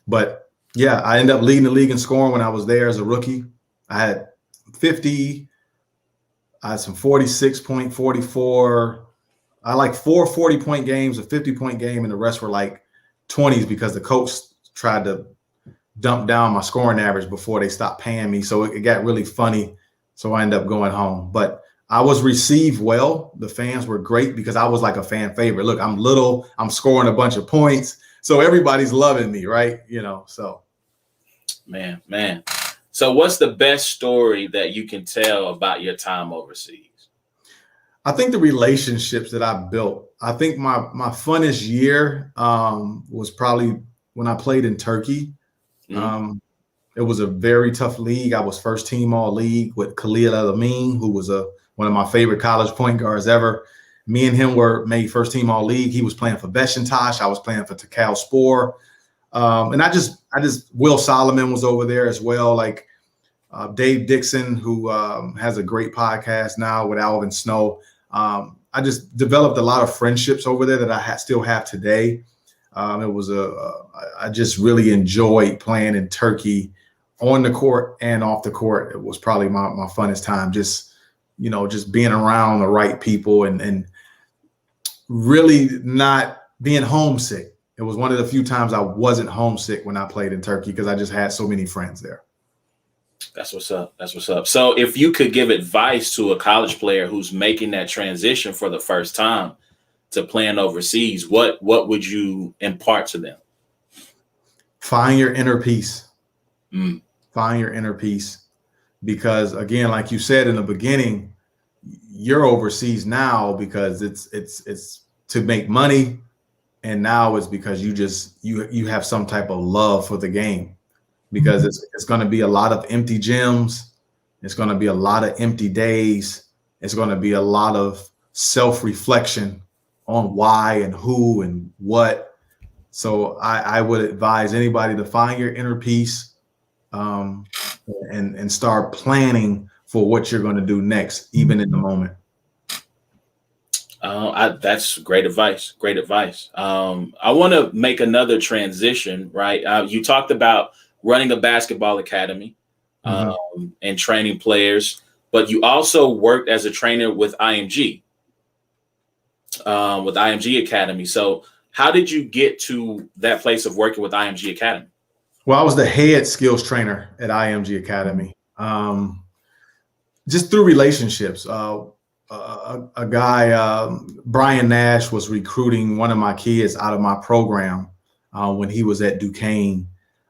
But yeah, I ended up leading the league in scoring when I was there as a rookie. I had 50. I had some 46.44. I like 4 40-point games, a 50-point game, and the rest were like 20s because the coach tried to dump down my scoring average before they stopped paying me. So it got really funny. So I ended up going home. But I was received well. The fans were great because I was like a fan favorite. Look, I'm little, I'm scoring a bunch of points. So everybody's loving me, right? You know, so. Man. So what's the best story that you can tell about your time overseas? I think the relationships that I built. I think my funnest year was probably when I played in Turkey. Mm-hmm. It was a very tough league. I was first team all league with Khalil El-Amin, who was one of my favorite college point guards ever. Me and him were made first team all league. He was playing for Beşiktaş. I was playing for Takal Spor. And I just Will Solomon was over there as well. Like Dave Dixon, who has a great podcast now with Alvin Snow. I just developed a lot of friendships over there that I still have today. I just really enjoyed playing in Turkey on the court and off the court. It was probably my funnest time. Just being around the right people and really not being homesick. It was one of the few times I wasn't homesick when I played in Turkey because I just had so many friends there. That's what's up. So if you could give advice to a college player who's making that transition for the first time to playing overseas, what would you impart to them? Find your inner peace. Find your inner peace. Because again, like you said in the beginning, you're overseas now because it's to make money. And now it's because you have some type of love for the game. Because it's going to be a lot of empty gyms. It's going to be a lot of empty days. It's going to be a lot of self-reflection on why and who and what. So I would advise anybody to find your inner peace and start planning for what you're going to do next, even in the moment. That's great advice. Great advice. I want to make another transition, right? You talked about running a basketball academy and training players, but you also worked as a trainer with IMG Academy. So how did you get to that place of working with IMG Academy? Well, I was the head skills trainer at IMG Academy, just through relationships. A guy, Brian Nash, was recruiting one of my kids out of my program when he was at Duquesne.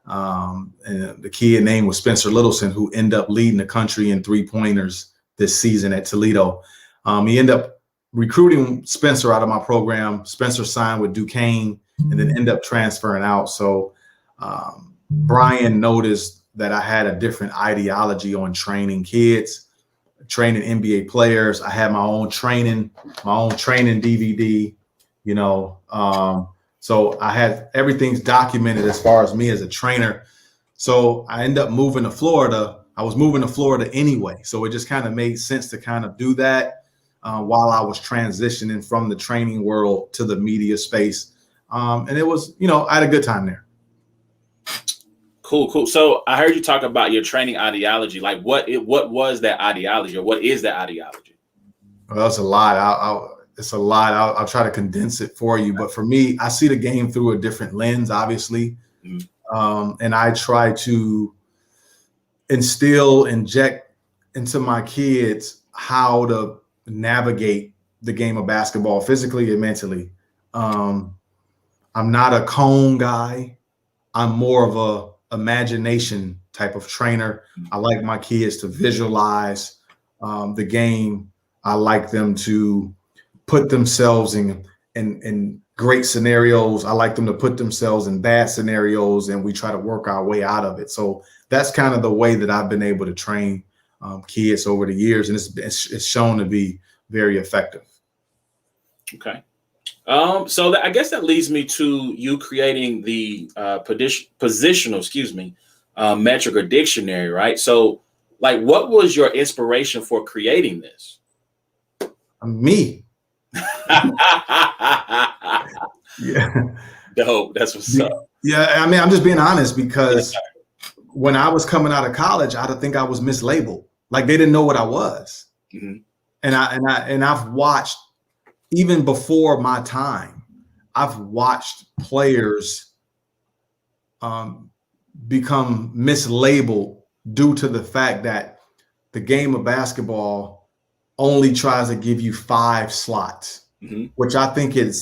And the kid name was Spencer Littleson, who ended up leading the country in 3-pointers this season at Toledo. He ended up recruiting Spencer out of my program. Spencer signed with Duquesne and then ended up transferring out. So Brian noticed that I had a different ideology on training kids, training NBA players. I had my own training DVD, So I had everything's documented as far as me as a trainer. So I ended up moving to Florida. I was moving to Florida anyway. So it just kind of made sense to kind of do that while I was transitioning from the training world to the media space. And it was, I had a good time there. Cool. So I heard you talk about your training ideology. Like what was that ideology, or what is that ideology? Well, it's a lot. It's a lot. I'll try to condense it for you. But for me, I see the game through a different lens, obviously. And I try to inject into my kids how to navigate the game of basketball physically and mentally. I'm not a cone guy. I'm more of a imagination type of trainer. I like my kids to visualize the game. I like them to put themselves in great scenarios. I like them to put themselves in bad scenarios, and we try to work our way out of it. So that's kind of the way that I've been able to train kids over the years, and it's shown to be very effective. Okay. So I guess that leads me to you creating the positional, metric or dictionary, right? So, like, what was your inspiration for creating this? Me. Yeah. Dope. That's what's up. Yeah, I mean, I'm just being honest, because when I was coming out of college, I think I was mislabeled. Like, they didn't know what I was. Mm-hmm. And I've watched, even before my time, I've watched players become mislabeled due to the fact that the game of basketball only tries to give you 5 slots, which I think it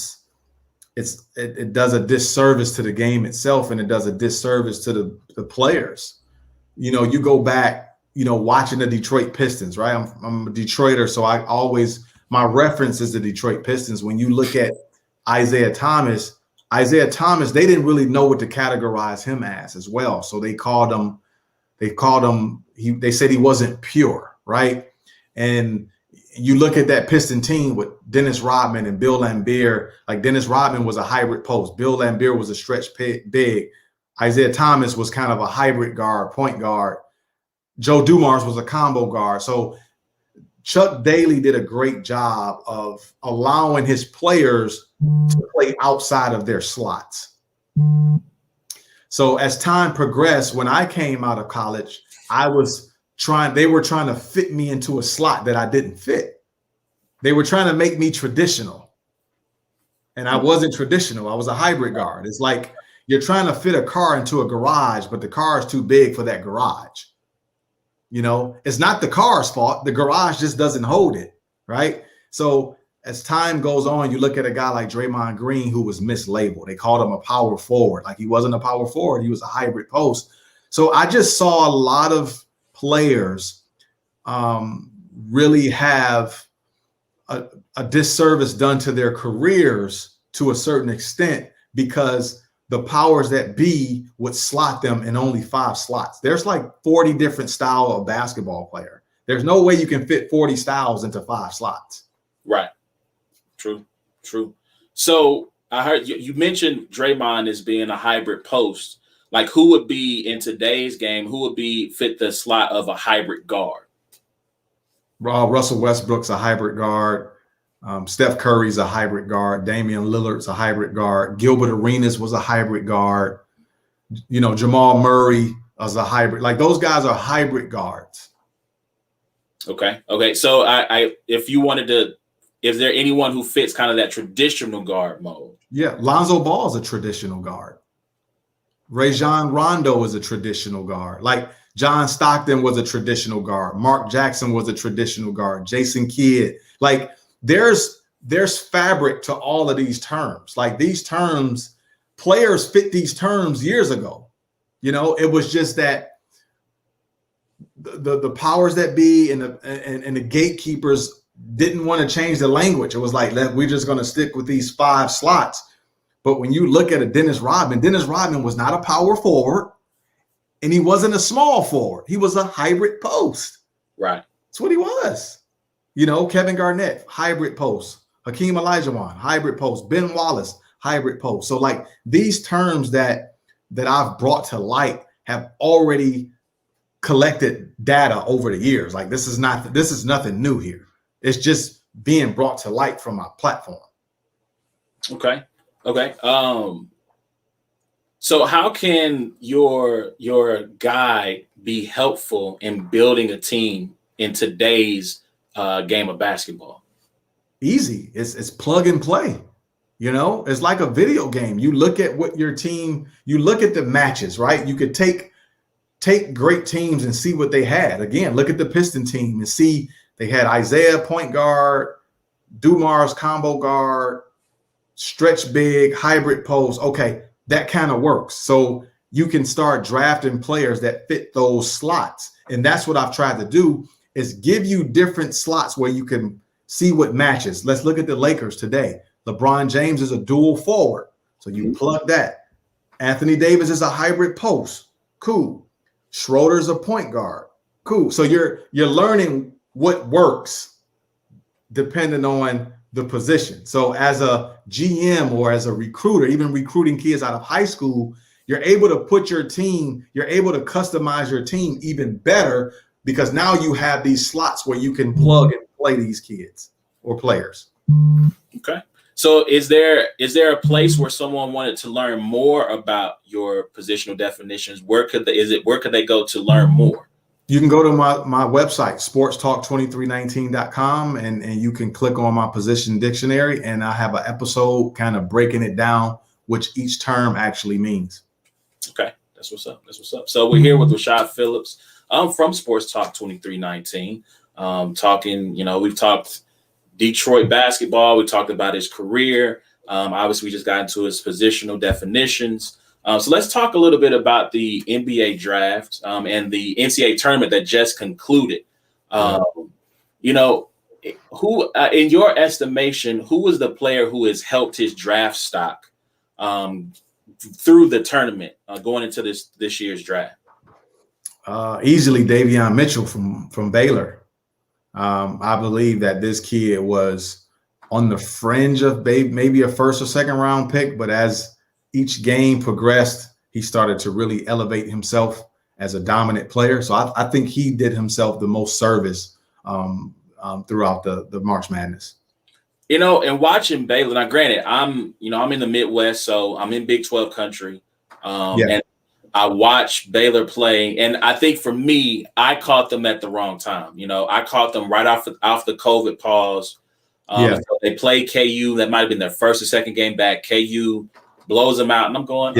does a disservice to the game itself, and it does a disservice to the players. You go back, watching the Detroit Pistons, right? I'm a Detroiter, so my reference is the Detroit Pistons. When you look at Isaiah Thomas, they didn't really know what to categorize him as well. So they said he wasn't pure, right? And you look at that Piston team with Dennis Rodman and Bill Laimbeer. Like, Dennis Rodman was a hybrid post. Bill Laimbeer was a stretch big. Isaiah Thomas was kind of a hybrid guard, point guard. Joe Dumars was a combo guard. So Chuck Daly did a great job of allowing his players to play outside of their slots. So as time progressed, when I came out of college, they were trying to fit me into a slot that I didn't fit. They were trying to make me traditional. And I wasn't traditional. I was a hybrid guard. It's like you're trying to fit a car into a garage, but the car is too big for that garage. It's not the car's fault. The garage just doesn't hold it, right? So as time goes on, you look at a guy like Draymond Green, who was mislabeled. They called him a power forward. Like, he wasn't a power forward. He was a hybrid post. So I just saw a lot of players really have a disservice done to their careers to a certain extent, because the powers that be would slot them in only 5 slots. There's like 40 different styles of basketball player. There's no way you can fit 40 styles into 5 slots. Right. True. So I heard you mentioned Draymond as being a hybrid post. Like, who would be in today's game? Who would fit the slot of a hybrid guard? Russell Westbrook's a hybrid guard. Steph Curry's a hybrid guard. Damian Lillard's a hybrid guard. Gilbert Arenas was a hybrid guard. Jamal Murray was a hybrid. Like, those guys are hybrid guards. Okay. So is there anyone who fits kind of that traditional guard mode? Yeah, Lonzo Ball is a traditional guard. Rajon Rondo is a traditional guard. Like, John Stockton was a traditional guard. Mark Jackson was a traditional guard. Jason Kidd. Like, there's fabric to all of these terms. Like, these terms, players fit these terms years ago. It was just that the powers that be and the gatekeepers didn't want to change the language. It was like, we're just going to stick with these 5 slots. But when you look at a Dennis Rodman was not a power forward, and he wasn't a small forward. He was a hybrid post. Right. That's what he was. Kevin Garnett, hybrid post. Hakeem Olajuwon, hybrid post. Ben Wallace, hybrid post. So like these terms that I've brought to light have already collected data over the years. Like this is nothing new here. It's just being brought to light from my platform. Okay. So how can your guide be helpful in building a team in today's game of basketball? Easy. It's plug and play. It's like a video game. You look at what your team, you look at the matches, right? You could take great teams and see what they had. Again, look at the Piston team and see they had Isaiah point guard, Dumars combo guard, stretch big, hybrid post. Okay, that kind of works. So you can start drafting players that fit those slots. And that's what I've tried to do, is give you different slots where you can see what matches. Let's look at the Lakers today. LeBron James is a dual forward. So you plug that. Anthony Davis is a hybrid post. Cool. Schroeder's a point guard. Cool. So you're learning what works depending on the position. So as a GM or as a recruiter, even recruiting kids out of high school, you're able to put your team, you're able to customize your team even better, because now you have these slots where you can plug and play these kids or players. Okay. So is there a place where someone wanted to learn more about your positional definitions? Where could they go to learn more? You can go to my website, sportstalk2319.com, and you can click on my position dictionary, and I have an episode kind of breaking it down, which each term actually means. Okay. That's what's up. So we're here with Rashad Phillips from Sports Talk 2319, talking, we've talked Detroit basketball. We talked about his career. Obviously, we just got into his positional definitions. So let's talk a little bit about the NBA draft and the NCAA tournament that just concluded. Who, in your estimation, who was the player who has helped his draft stock through the tournament going into this year's draft? Easily Davion Mitchell from Baylor. I believe that this kid was on the fringe of maybe a first or second round pick, but as each game progressed, he started to really elevate himself as a dominant player. So I think he did himself the most service throughout the March Madness. And watching Baylor, now granted, I'm in the Midwest, so I'm in Big 12 country. And I watched Baylor play, and I think for me, I caught them at the wrong time. I caught them right off the COVID pause. So they played KU. That might have been their first or second game back. KU blows them out, and I'm going,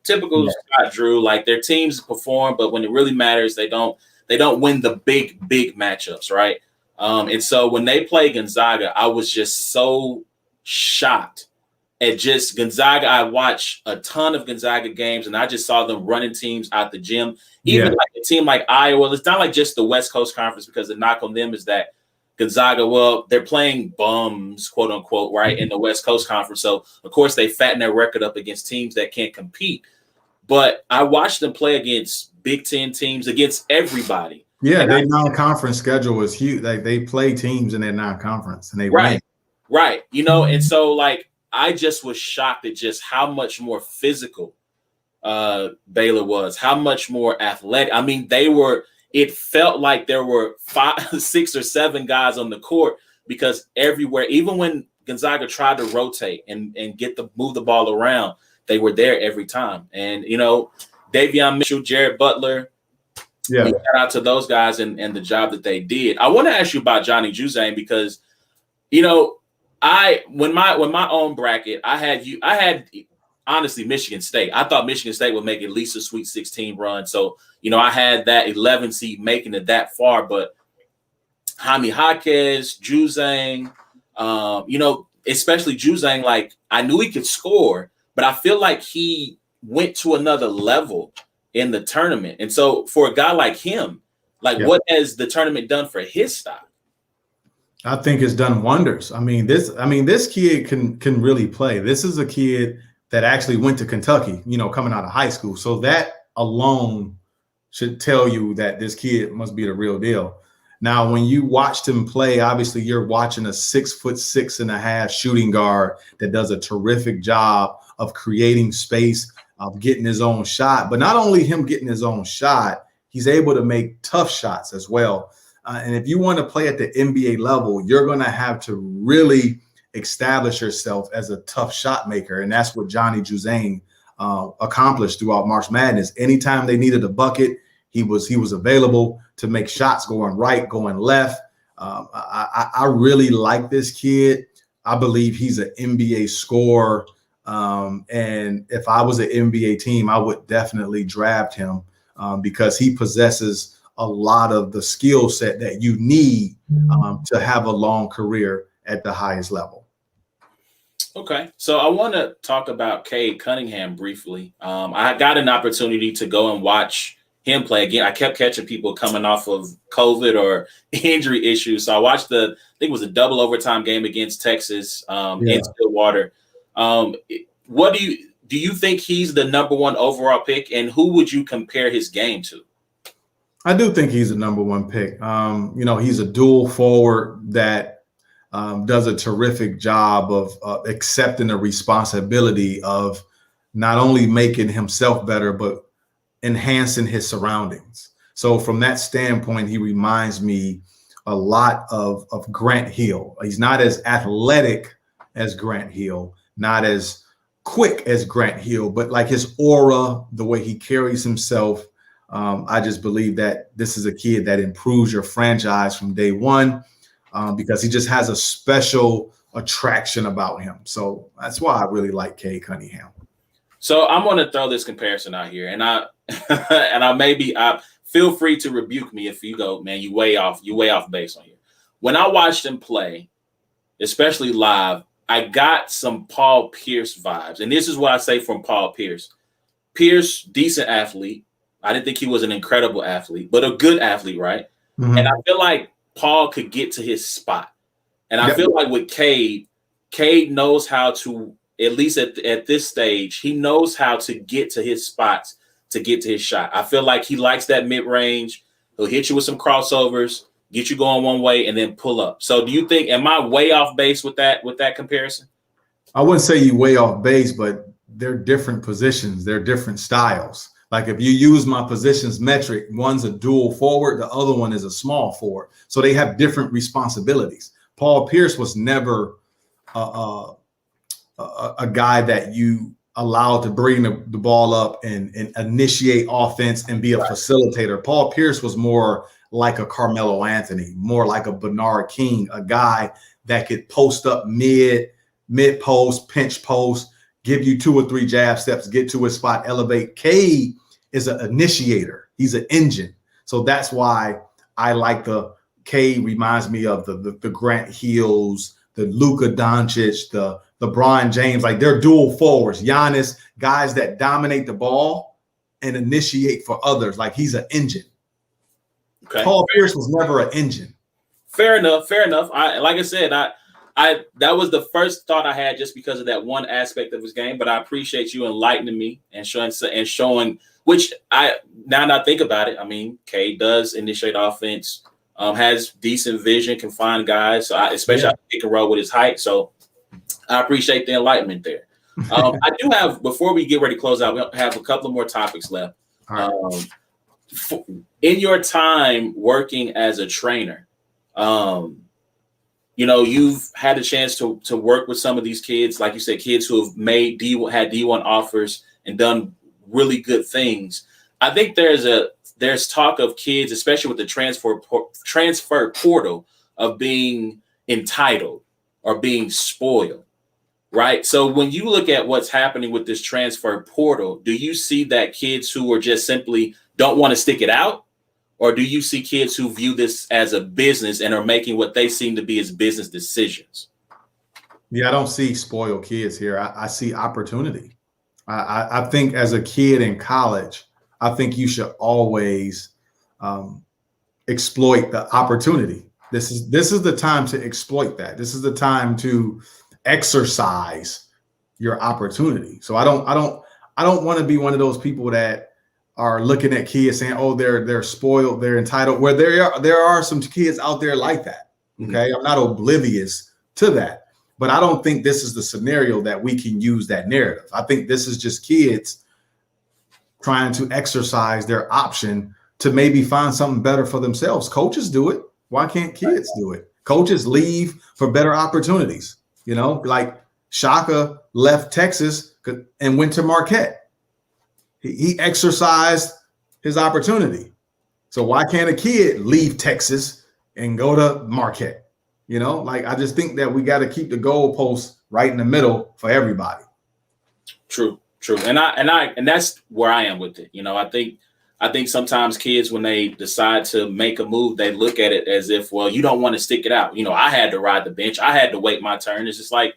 typical Scott Drew. Like, their teams perform, but when it really matters, they don't win the big matchups, right? And so when they play Gonzaga, I was just so shocked at just Gonzaga. I watched a ton of Gonzaga games, and I just saw them running teams out the gym. Even like a team like Iowa, it's not like just the West Coast Conference, because the knock on them is that Gonzaga, well, they're playing bums, quote unquote, right, in the West Coast Conference. So, of course, they fatten their record up against teams that can't compete. But I watched them play against Big Ten teams, against everybody. Yeah, their non-conference schedule was huge. Like, they play teams in their non-conference, and they win. Right. And so, like, I just was shocked at just how much more physical Baylor was, how much more athletic. I mean, it felt like there were 5, 6, or 7 guys on the court, because everywhere, even when Gonzaga tried to rotate and move the ball around, they were there every time. And, Davion Mitchell, Jared Butler, shout out to those guys and the job that they did. I want to ask you about Johnny Juzang, because, when my own bracket, I had honestly Michigan State. I thought Michigan State would make at least a Sweet 16 run. So, I had that 11 seed making it that far, but Jaime Jaquez, Juzang, especially Juzang, like, I knew he could score, but I feel like he went to another level in the tournament. And so for a guy like him, what has the tournament done for his stock? I think it's done wonders. This kid can really play. This is a kid that actually went to Kentucky, coming out of high school. So that alone should tell you that this kid must be the real deal. Now, when you watched him play, obviously you're watching a 6'6.5" shooting guard that does a terrific job of creating space, of getting his own shot. But not only him getting his own shot, he's able to make tough shots as well. And if you want to play at the NBA level, you're going to have to really establish yourself as a tough shot maker. And that's what Johnny Juzang accomplished throughout March Madness. Anytime they needed a bucket, he was available to make shots going right, going left. I really like this kid. I believe he's an NBA scorer. And if I was an NBA team, I would definitely draft him because he possesses a lot of the skill set that you need to have a long career at the highest level. Okay, so I want to talk about Cade Cunningham briefly. I got an opportunity to go and watch him play again. I kept catching people coming off of COVID or injury issues. So I watched I think it was a double overtime game against Texas in Stillwater. What do you think he's the number one overall pick, and who would you compare his game to? I do think he's the number one pick. He's a dual forward that does a terrific job of accepting the responsibility of not only making himself better, but enhancing his surroundings. So from that standpoint, he reminds me a lot of Grant Hill. He's not as athletic as Grant Hill, not as quick as Grant Hill, but like his aura, the way he carries himself. I just believe that this is a kid that improves your franchise from day one because he just has a special attraction about him. So that's why I really like Cade Cunningham. So I'm going to throw this comparison out here, and I feel free to rebuke me if you go, man, you way off base on here. When I watched him play, especially live, I got some Paul Pierce vibes, and this is what I say from Paul Pierce. Pierce, decent athlete. I didn't think he was an incredible athlete, but a good athlete, right? Mm-hmm. And I feel like Paul could get to his spot. And I feel like with Cade knows how to, at least at this stage, he knows how to get to his spots to get to his shot. I feel like he likes that mid-range. He'll hit you with some crossovers, get you going one way, and then pull up. So do you think, am I way off base with that comparison? I wouldn't say you way off base, but they're different positions. They're different styles. Like if you use my positions metric, one's a dual forward, the other one is a small forward. So they have different responsibilities. Paul Pierce was never a guy that you allowed to bring the ball up and initiate offense and be a facilitator. Paul Pierce was more like a Carmelo Anthony, more like a Bernard King, a guy that could post up mid post, pinch post, give you 2 or 3 jab steps, get to his spot, elevate. Cade is an initiator. He's an engine. So that's why I like Cade reminds me of the Grant Hills, the Luka Doncic, the LeBron James. Like they're dual forwards. Giannis, guys that dominate the ball and initiate for others. Like he's an engine. Okay. Paul Pierce was never an engine. Fair enough. Like I said, that was the first thought I had just because of that one aspect of his game. But I appreciate you enlightening me and showing which I think about it. I mean, Cade does initiate offense, has decent vision, can find guys. So especially pick and roll with his height. So I appreciate the enlightenment there. I do have, before we get ready to close out, we have a couple of more topics left. In your time working as a trainer, you've had a chance to work with some of these kids, like you said, kids who have had D1 offers and done really good things. I think there's talk of kids, especially with the transfer portal, of being entitled or being spoiled, right? So when you look at what's happening with this transfer portal, do you see that kids who are just simply don't want to stick it out? Or do you see kids who view this as a business and are making what they seem to be as business decisions? Yeah, I don't see spoiled kids here. I see opportunity. I think as a kid in college, I think you should always exploit the opportunity. This is the time to exploit that. This is the time to exercise your opportunity. So I don't want to be one of those people that are looking at kids saying, "Oh, they're spoiled, they're entitled." Where there are some kids out there like that. Okay, I'm not oblivious to that, but I don't think this is the scenario that we can use that narrative. I think this is just kids trying to exercise their option to maybe find something better for themselves. Coaches do it. Why can't kids do it? Coaches leave for better opportunities. You know, like Shaka left Texas and went to Marquette. He exercised his opportunity. So why can't a kid leave Texas and go to Marquette? You know, like I just think that we got to keep the goalposts right in the middle for everybody. True. And that's where I am with it. You know, I think sometimes kids, when they decide to make a move, they look at it as if, well, you don't want to stick it out. You know, I had to ride the bench. I had to wait my turn. It's just like,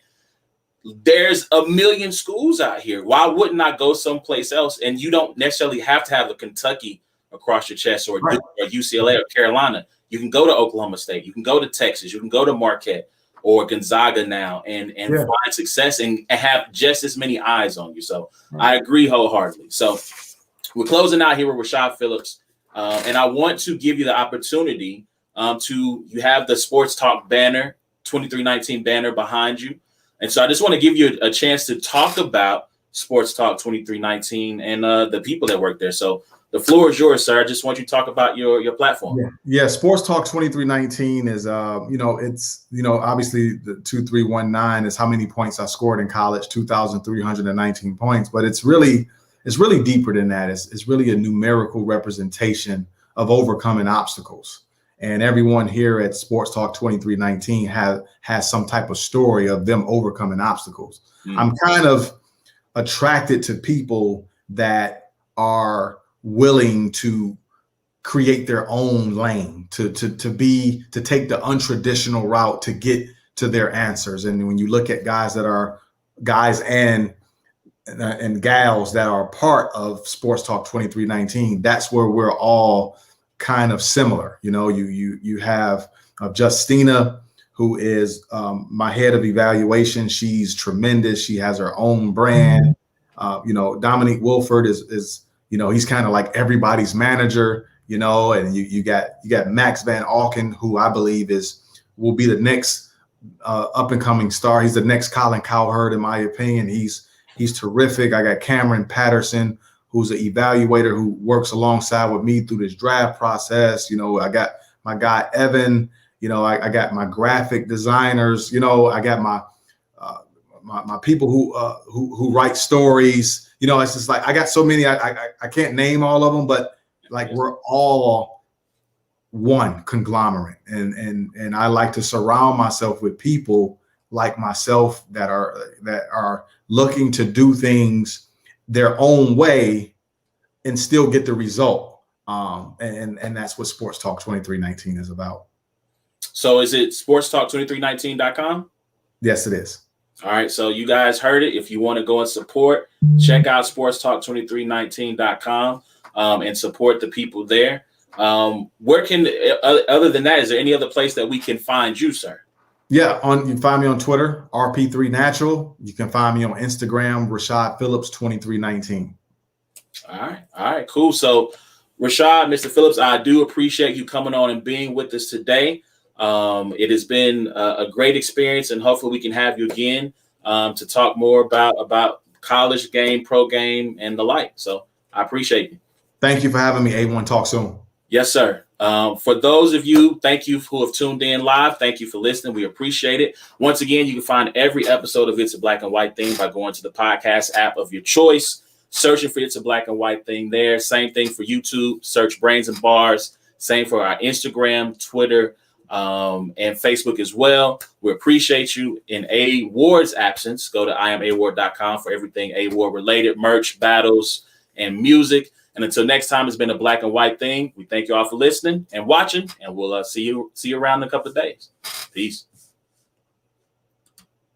there's a million schools out here. Why wouldn't I go someplace else? And you don't necessarily have to have a Kentucky across your chest or, Right. or UCLA or Carolina. You can go to Oklahoma State. You can go to Texas. You can go to Marquette or Gonzaga now and find success and have just as many eyes on you. So I agree wholeheartedly. So we're closing out here with Rashad Phillips. And I want to give you the opportunity you have the Sports Talk banner, 2319 banner behind you. And so I just want to give you a chance to talk about Sports Talk 2319 and the people that work there. So the floor is yours, sir. I just want you to talk about your platform. Yeah. Sports Talk 2319 is, it's, obviously the 2319 is how many points I scored in college, 2,319 points. But it's really deeper than that. It's really a numerical representation of overcoming obstacles. And everyone here at Sports Talk 2319 has some type of story of them overcoming obstacles. I'm kind of attracted to people that are willing to create their own lane, to take the untraditional route to get to their answers. And when you look at guys and gals that are part of Sports Talk 2319, that's where we're all kind of similar. You know, you have Justina, who is my head of evaluation. She's tremendous. She has her own brand. Dominique Wilford is he's kind of like everybody's manager, and you got Max Van Auken, who I believe will be the next up and coming star. He's the next Colin Cowherd, in my opinion. He's terrific. I got Cameron Patterson, who's an evaluator who works alongside with me through this draft process. I got my guy, Evan, I got my graphic designers, I got my people who write stories. It's just like, I got so many, I can't name all of them, but like we're all one conglomerate. And I like to surround myself with people like myself that are looking to do things their own way and still get the result. And that's what Sports Talk 2319 is about. So is it sportstalk2319.com? Yes, it is. All right. So you guys heard it. If you want to go and support, check out sportstalk2319.com and support the people there. Where can, other than that, is there any other place that we can find you, sir? Yeah, you can find me on Twitter, RP3Natural. You can find me on Instagram, Rashad Phillips 2319. All right, cool. So Rashad, Mr. Phillips, I do appreciate you coming on and being with us today. It has been a great experience, and hopefully we can have you again to talk more about college game, pro game, and the like. So I appreciate you. Thank you for having me, A1. Talk soon. Yes, sir. For those of you, thank you who have tuned in live. Thank you for listening. We appreciate it. Once again, you can find every episode of It's a Black and White Thing by going to the podcast app of your choice, searching for It's a Black and White Thing there. Same thing for YouTube. Search Brains and Bars. Same for our Instagram, Twitter, and Facebook as well. We appreciate you. In A Ward's absence, go to IamAward.com for everything A Ward related, merch, battles, and music. And until next time, it's been a Black and White Thing. We thank you all for listening and watching, and we'll see you around in a couple of days. Peace.